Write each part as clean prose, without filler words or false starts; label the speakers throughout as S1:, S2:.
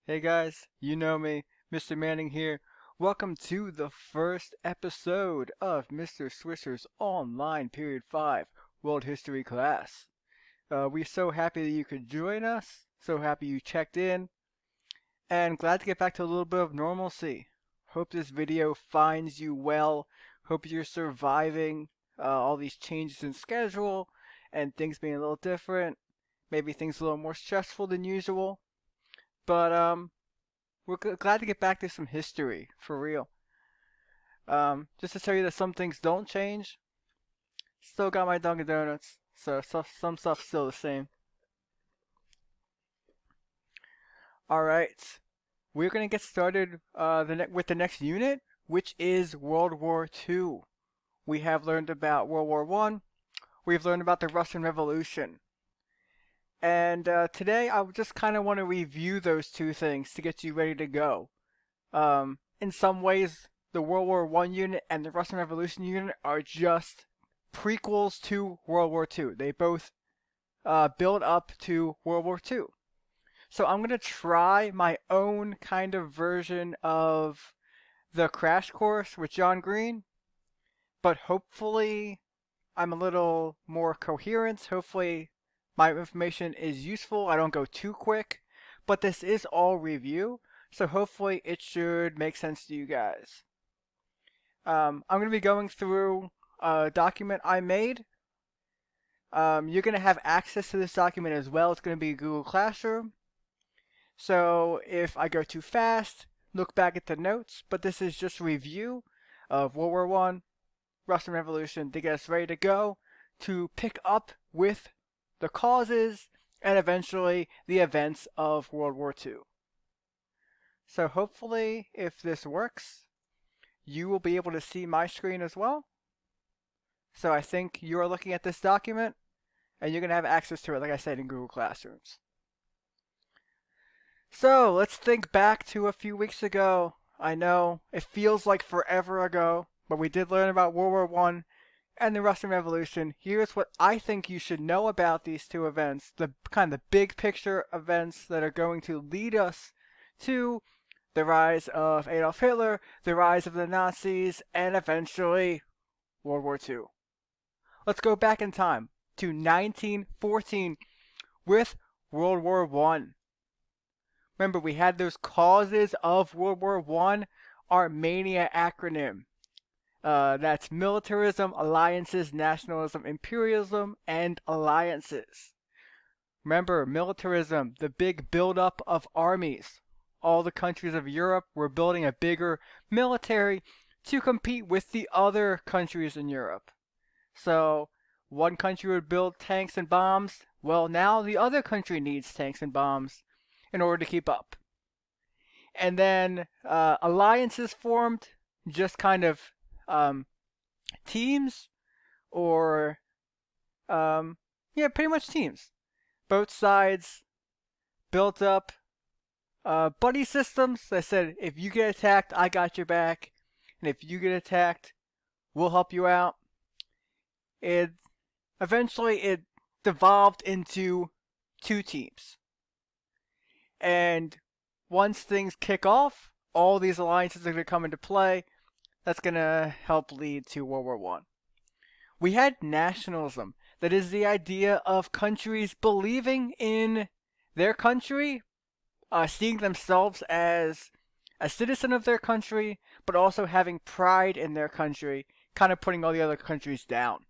S1: Hey guys, you know me, Mr. Manning here. Welcome to the first episode of Mr. Swisher's Online Period 5 World History class. We're so happy that you could join us, so happy you checked in, and glad to get back to a little bit of normalcy. Hope this video finds you well. Hope you're surviving all these changes in schedule and things being a little different. Maybe things a little more stressful than usual. But we're glad to get back to some history, for real. Just to tell you that some things don't change. Still got my Dunkin' Donuts, so some stuff's still the same. Alright, we're gonna get started with the next unit, which is World War II. We have learned about World War One. We've learned about the Russian Revolution. And today I just kind of want to review those two things to get you ready to go. In some ways, the World War One unit and the Russian Revolution unit are just prequels to World War Two. They both build up to World War Two. So I'm gonna try my own kind of version of the crash course with John Green, but hopefully I'm a little more coherent. Hopefully my information is useful. I don't go too quick, but this is all review, so hopefully it should make sense to you guys. I'm going to be going through a document I made. You're going to have access to this document as well. It's going to be Google Classroom. So if I go too fast, look back at the notes, but this is just review of World War One, Russian Revolution to get us ready to go to pick up with the causes and eventually the events of World War II. So hopefully, if this works, you will be able to see my screen as well. So I think you are looking at this document and you're going to have access to it, like I said, in Google Classrooms. So let's think back to a few weeks ago. I know it feels like forever ago, but we did learn about World War One and the Russian Revolution. Here's what I think you should know about these two events, the kind of big picture events that are going to lead us to the rise of Adolf Hitler, the rise of the Nazis, and eventually World War II. Let's go back in time to 1914 with World War I. Remember, we had those causes of World War I, Armenia acronym. That's militarism, alliances, nationalism, imperialism, and alliances. Remember, militarism, the big buildup of armies. All the countries of Europe were building a bigger military to compete with the other countries in Europe. So, one country would build tanks and bombs. Well, now the other country needs tanks and bombs in order to keep up. And then alliances formed, just kind of teams or pretty much teams. Both sides built up buddy systems that said, if you get attacked, I got your back, and if you get attacked, we'll help you out. Eventually it devolved into two teams. And once things kick off, all these alliances are going to come into play. That's going to help lead to World War I. We had nationalism. That is the idea of countries believing in their country, seeing themselves as a citizen of their country, but also having pride in their country, kind of putting all the other countries down.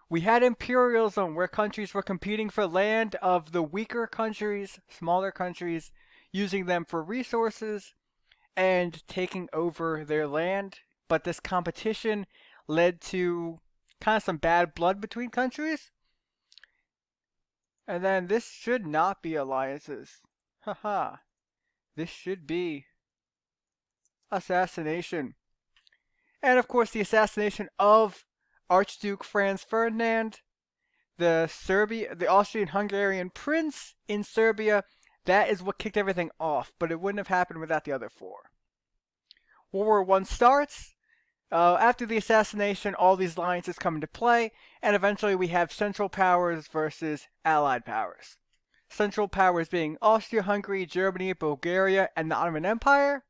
S1: We had imperialism, where countries were competing for land of the weaker countries, smaller countries, using them for resources and taking over their land. But this competition led to kind of some bad blood between countries. And then this should not be alliances. Haha. This should be assassination. And of course the assassination of Archduke Franz Ferdinand, the Austrian-Hungarian prince in Serbia. That is what kicked everything off, but it wouldn't have happened without the other four. World War I starts. After the assassination, all these alliances come into play, and eventually we have Central Powers versus Allied Powers. Central powers being Austria-Hungary, Germany, Bulgaria, and the Ottoman Empire,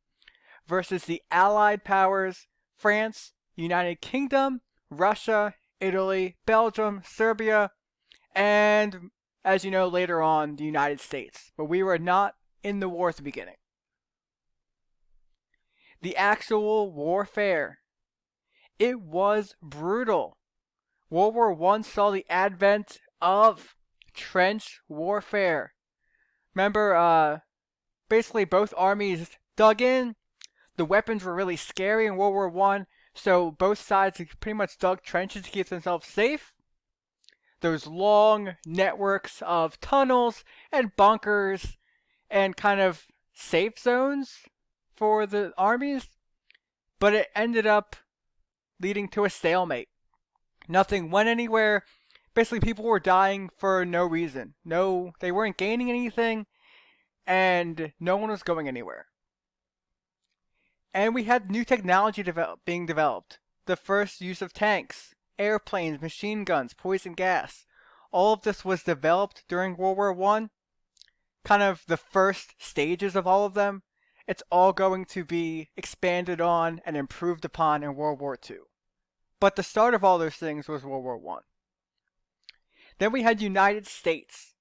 S1: versus the Allied powers, France, United Kingdom, Russia, Italy, Belgium, Serbia, and, as you know, later on, the United States. But we were not in the war at the beginning. The actual warfare. It was brutal. World War I saw the advent of trench warfare. Remember, basically both armies dug in. The weapons were really scary in World War I, so both sides pretty much dug trenches to keep themselves safe. Those long networks of tunnels and bunkers and kind of safe zones for the armies, but it ended up leading to a stalemate. Nothing went anywhere. Basically, people were dying for no reason. No, they weren't gaining anything, and no one was going anywhere. And we had new technology being developed. The first use of tanks, airplanes, machine guns, poison gas. All of this was developed during World War I. Kind of the first stages of all of them. It's all going to be expanded on and improved upon in World War II. But the start of all those things was World War I. Then we had United States.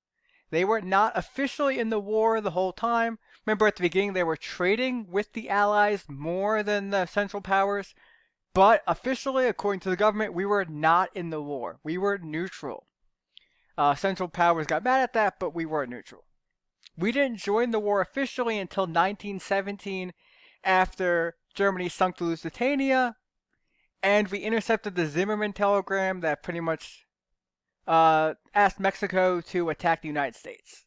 S1: They were not officially in the war the whole time. Remember at the beginning they were trading with the Allies more than the Central Powers. But officially, according to the government, we were not in the war. We were neutral. Central Powers got mad at that, but we were neutral. We didn't join the war officially until 1917 after Germany sunk the Lusitania, and we intercepted the Zimmerman telegram that pretty much asked Mexico to attack the United States.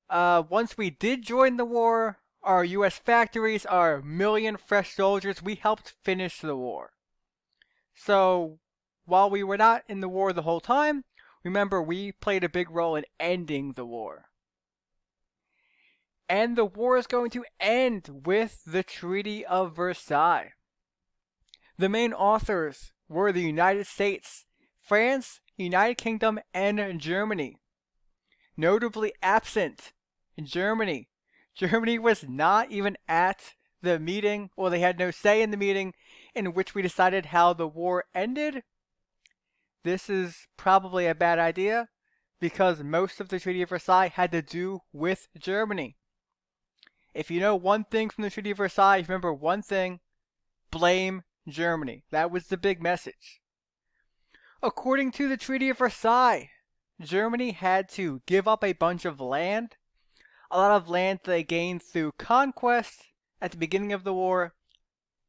S1: Once we did join the war, our U.S. factories, our million fresh soldiers, we helped finish the war. So, while we were not in the war the whole time, remember we played a big role in ending the war. And the war is going to end with the Treaty of Versailles. The main authors were the United States, France, United Kingdom, and Germany. Notably absent, Germany. Germany was not even at the meeting, or they had no say in the meeting in which we decided how the war ended. This is probably a bad idea because most of the Treaty of Versailles had to do with Germany. If you know one thing from the Treaty of Versailles, remember one thing: blame Germany. That was the big message. According to the Treaty of Versailles, Germany had to give up a bunch of land. A lot of land they gained through conquest at the beginning of the war.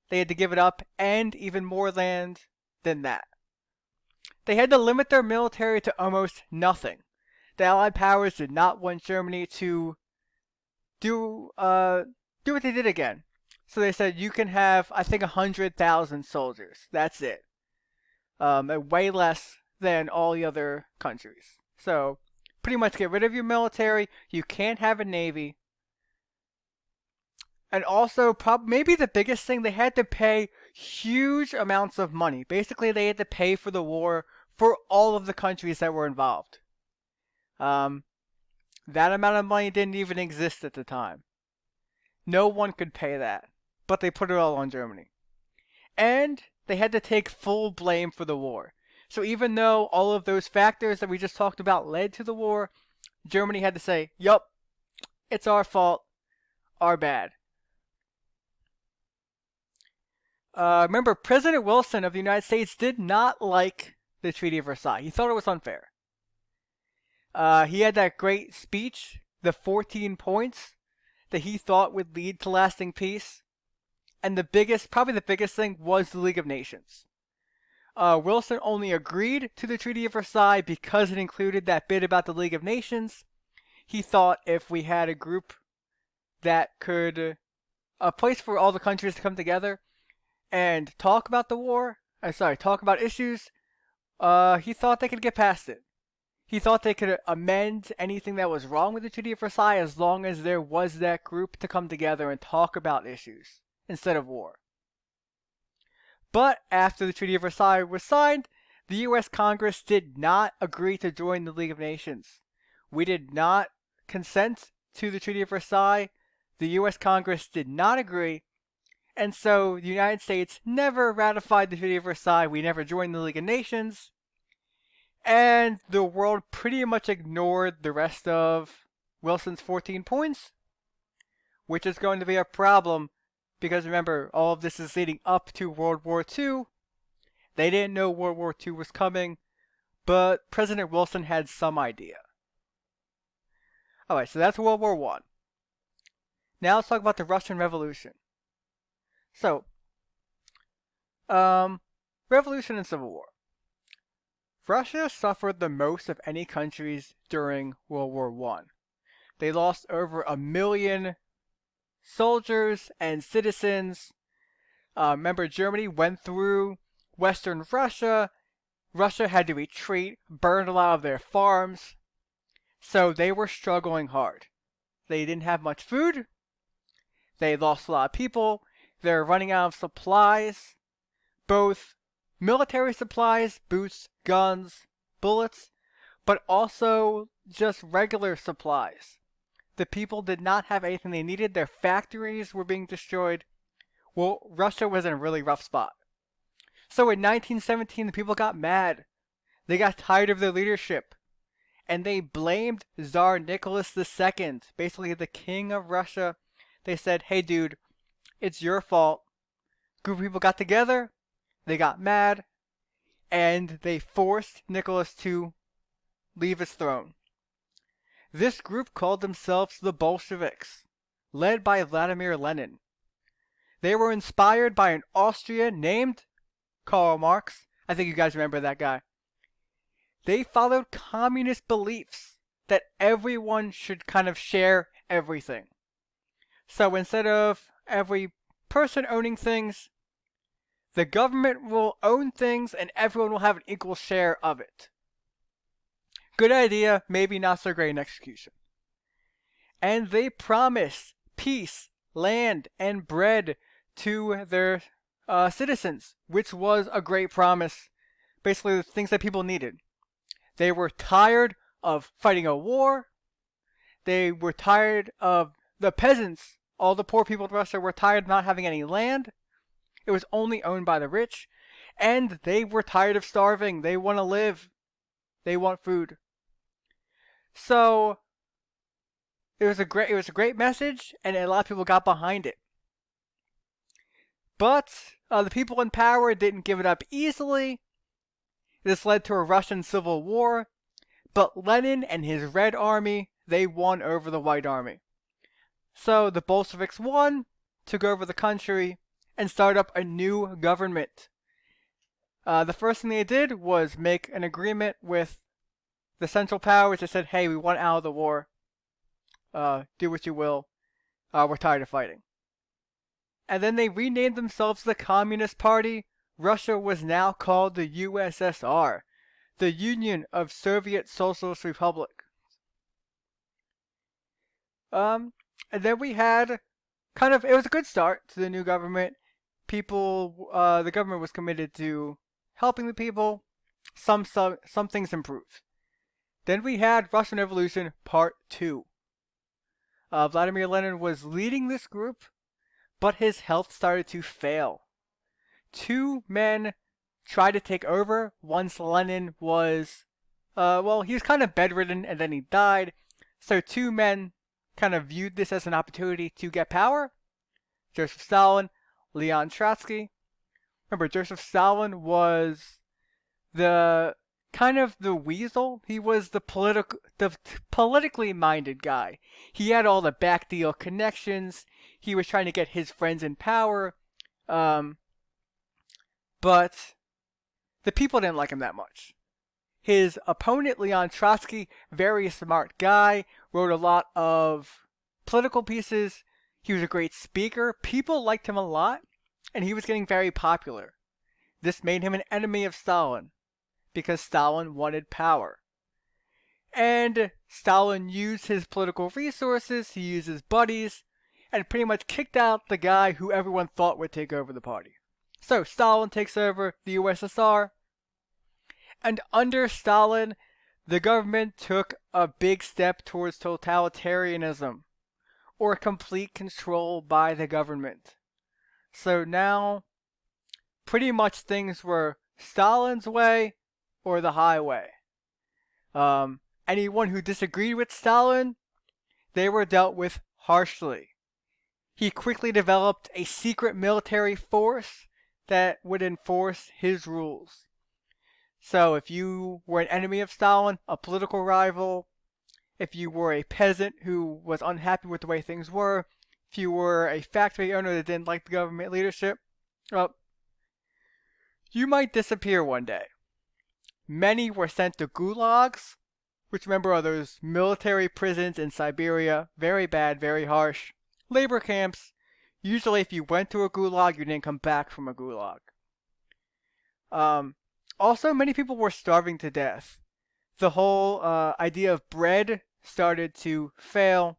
S1: They had to give it up, and even more land than that. They had to limit their military to almost nothing. The Allied powers did not want Germany to do what they did again. So they said you can have, I think, 100,000 soldiers. That's it. Way less than all the other countries. So pretty much get rid of your military. You can't have a navy. And also, maybe the biggest thing, they had to pay huge amounts of money. Basically, they had to pay for the war for all of the countries that were involved. That amount of money didn't even exist at the time. No one could pay that. But they put it all on Germany. And they had to take full blame for the war. So even though all of those factors that we just talked about led to the war, Germany had to say, yup, it's our fault, our bad. Remember, President Wilson of the United States did not like the Treaty of Versailles. He thought it was unfair. He had that great speech, the 14 points that he thought would lead to lasting peace. And probably the biggest thing was the League of Nations. Wilson only agreed to the Treaty of Versailles because it included that bit about the League of Nations. He thought if we had a group that could, a place for all the countries to come together and talk about the war, talk about issues, he thought they could get past it. He thought they could amend anything that was wrong with the Treaty of Versailles as long as there was that group to come together and talk about issues instead of war. But after the Treaty of Versailles was signed, the U.S. Congress did not agree to join the League of Nations. We did not consent to the Treaty of Versailles. The US Congress did not agree. And so the United States never ratified the Treaty of Versailles. We never joined the League of Nations. And the world pretty much ignored the rest of Wilson's 14 points, which is going to be a problem because remember, all of this is leading up to World War II. They didn't know World War II was coming, but President Wilson had some idea. Alright, so that's World War I. Now let's talk about the Russian Revolution. So, Revolution and Civil War. Russia suffered the most of any countries during World War I. They lost over 1 million soldiers and citizens. Remember, Germany went through Western Russia. Russia had to retreat, burned a lot of their farms. So they were struggling hard. They didn't have much food. They lost a lot of people. They're running out of supplies. Both military supplies, boots, guns, bullets, but also just regular supplies. The people did not have anything they needed. Their factories were being destroyed. Well, Russia was in a really rough spot. So in 1917, the people got mad. They got tired of their leadership. And they blamed Tsar Nicholas II, basically the king of Russia. They said, hey dude, it's your fault. Group of people got together, they got mad, and they forced Nicholas to leave his throne. This group called themselves the Bolsheviks, led by Vladimir Lenin. They were inspired by an Austrian named Karl Marx. I think you guys remember that guy. They followed communist beliefs that everyone should kind of share everything. So instead of every person owning things, the government will own things and everyone will have an equal share of it. Good idea, maybe not so great in execution. And they promised peace, land, and bread to their citizens, which was a great promise. Basically, the things that people needed. They were tired of fighting a war. They were tired of the peasants. All the poor people of Russia were tired of not having any land. It was only owned by the rich. And they were tired of starving. They want to live. They want food. So it was a great message, and a lot of people got behind it. But the people in power didn't give it up easily. This led to a Russian civil war, but Lenin and his Red Army, they won over the White Army. So the Bolsheviks won, took over the country, and started up a new government. The first thing they did was make an agreement with the Central Powers that said, hey, we want out of the war. Do what you will. We're tired of fighting. And then they renamed themselves the Communist Party. Russia was now called the USSR, the Union of Soviet Socialist Republics. And then we had it was a good start to the new government. The government was committed to helping the people. Some things improved. Then we had Russian Revolution Part 2. Vladimir Lenin was leading this group, but his health started to fail. Two men tried to take over once Lenin was, he was kind of bedridden and then he died. So two men kind of viewed this as an opportunity to get power. Joseph Stalin, Leon Trotsky. Remember, Joseph Stalin was the weasel. He was the politically minded guy. He had all the back deal connections. He was trying to get his friends in power. But the people didn't like him that much. His opponent, Leon Trotsky, very smart guy, wrote a lot of political pieces. He was a great speaker. People liked him a lot, and he was getting very popular. This made him an enemy of Stalin, because Stalin wanted power. And Stalin used his political resources, he used his buddies, and pretty much kicked out the guy who everyone thought would take over the party. So Stalin takes over the USSR, and under Stalin, the government took a big step towards totalitarianism, or complete control by the government. So now, pretty much things were Stalin's way or the highway. Anyone who disagreed with Stalin, they were dealt with harshly. He quickly developed a secret military force that would enforce his rules. So if you were an enemy of Stalin, a political rival, if you were a peasant who was unhappy with the way things were, if you were a factory owner that didn't like the government leadership, well, you might disappear one day. Many were sent to gulags, which remember are those military prisons in Siberia, very bad, very harsh, labor camps. Usually if you went to a gulag, you didn't come back from a gulag. Also, many people were starving to death. The whole idea of bread started to fail.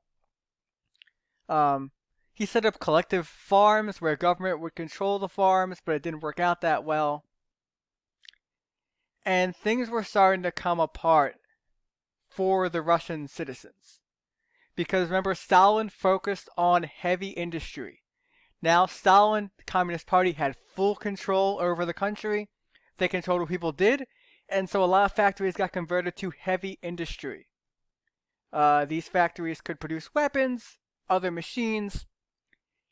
S1: He set up collective farms where government would control the farms, but it didn't work out that well. And things were starting to come apart for the Russian citizens. Because remember, Stalin focused on heavy industry. Now Stalin, the Communist Party, had full control over the country. They controlled what people did, and so a lot of factories got converted to heavy industry. These factories could produce weapons, other machines,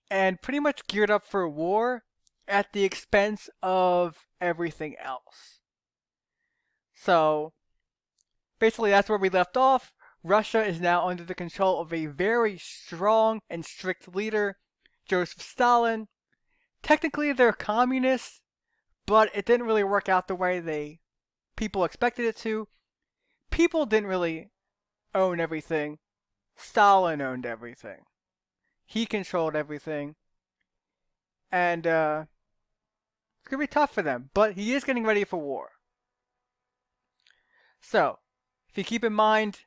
S1: and pretty much geared up for war at the expense of everything else. So, basically that's where we left off. Russia is now under the control of a very strong and strict leader, Joseph Stalin. Technically they're communists, but it didn't really work out the way people expected it to. People didn't really own everything. Stalin owned everything. He controlled everything. And it's going to be tough for them, but he is getting ready for war. So, if you keep in mind,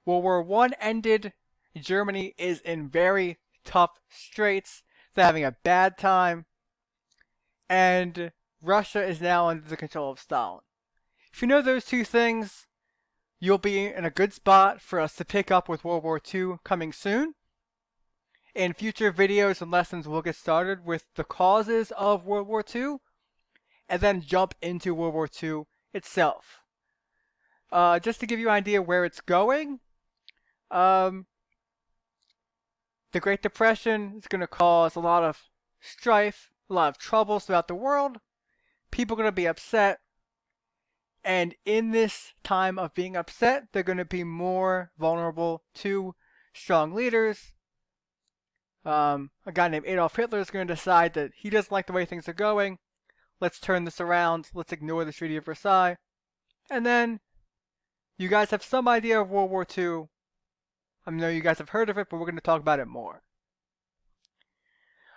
S1: World War I ended, Germany is in very tough straits. They're having a bad time. And Russia is now under the control of Stalin. If you know those two things, you'll be in a good spot for us to pick up with World War II coming soon. In future videos and lessons, we'll get started with the causes of World War II, and then jump into World War II itself. Just to give you an idea where it's going, the Great Depression is going to cause a lot of strife, a lot of troubles throughout the world. People are going to be upset. And in this time of being upset, they're going to be more vulnerable to strong leaders. A guy named Adolf Hitler is going to decide that he doesn't like the way things are going. Let's turn this around. Let's ignore the Treaty of Versailles. And then, you guys have some idea of World War II. I know you guys have heard of it, but we're going to talk about it more.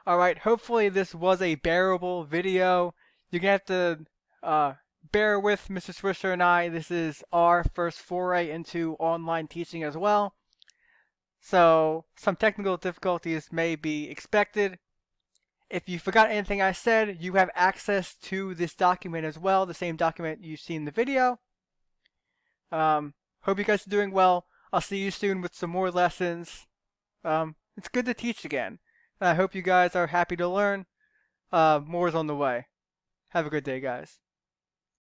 S1: Alright, hopefully this was a bearable video. You're going to have to bear with Mr. Swisher and I. This is our first foray into online teaching as well. So, some technical difficulties may be expected. If you forgot anything I said, you have access to this document as well, the same document you've seen in the video. Hope you guys are doing well. I'll see you soon with some more lessons. It's good to teach again. I hope you guys are happy to learn. More is on the way. Have a good day, guys.